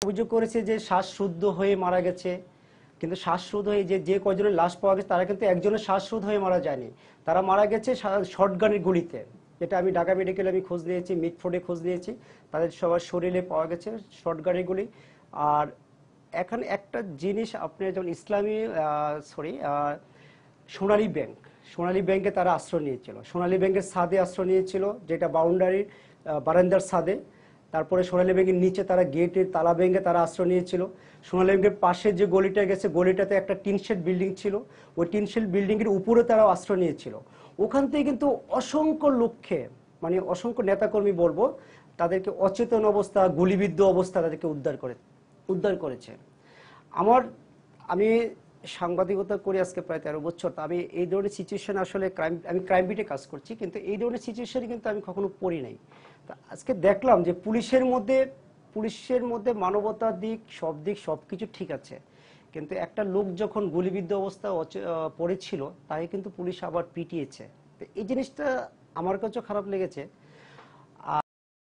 অভিযোগ করেছে যে শ্বাসরুদ্ধ হয়ে মারা গেছে, কিন্তু শ্বাসরুদ্ধ হয়ে যে যে কয়জনের লাশ পাওয়া গেছে তারা কিন্তু একজনের শ্বাসরুদ্ধ হয়ে মারা যায়নি, তারা মারা গেছে শর্টগানের গুলিতে। যেটা আমি ঢাকা মেডিকেলে আমি খোঁজ নিয়েছি, মিটফোর্ডে খোঁজ নিয়েছি, তাদের সবার শরীরে পাওয়া গেছে শর্টগানের গুলি। আর এখানে একটা জিনিস আপনি যেমন ইসলামী সোনালী ব্যাংক, সোনালী ব্যাংকে তারা আশ্রয় নিয়েছিল, সোনালী ব্যাংকের ছাদে আশ্রয় নিয়েছিল, যেটা বাউন্ডারির বারান্দার ছাদে। তারপরে সোনালী ব্যাংকের নিচে তারা গেটের তালা ভেঙে তারা আশ্রয় নিয়েছিল। সোনালী ব্যাংকের পাশে যে গলিটা গেছে, গলিটাতে একটা টিনশেড বিল্ডিং ছিল, ওই টিনশেড বিল্ডিং এর উপরে তারা আশ্রয় নিয়েছিল। ওখান থেকে কিন্তু অসংখ্য লোককে, মানে অসংখ্য নেতাকর্মী বলবো, তাদেরকে অচেতন অবস্থা, গুলিবিদ্ধ অবস্থা তাদেরকে উদ্ধার করেছে। আমার আমি সাংবাদিকতা করি আজকে প্রায় 13 বছর, তো আমি এই ধরনের সিচুয়েশন আসলে আমি ক্রাইম বিটে কাজ করছি, কিন্তু এই ধরনের সিচুয়েশন কিন্তু আমি কখনো পড়ি নাই। তো আজকে দেখলাম যে পুলিশের মধ্যে মানবতার দিক সবকিছু ঠিক আছে, কিন্তু একটা লোক যখন গুলিবিদ্ধ অবস্থা পড়েছিল, তাকে কিন্তু পুলিশ আবার পিটিয়েছে। তো এই জিনিসটা আমার কাছেও খারাপ লেগেছে।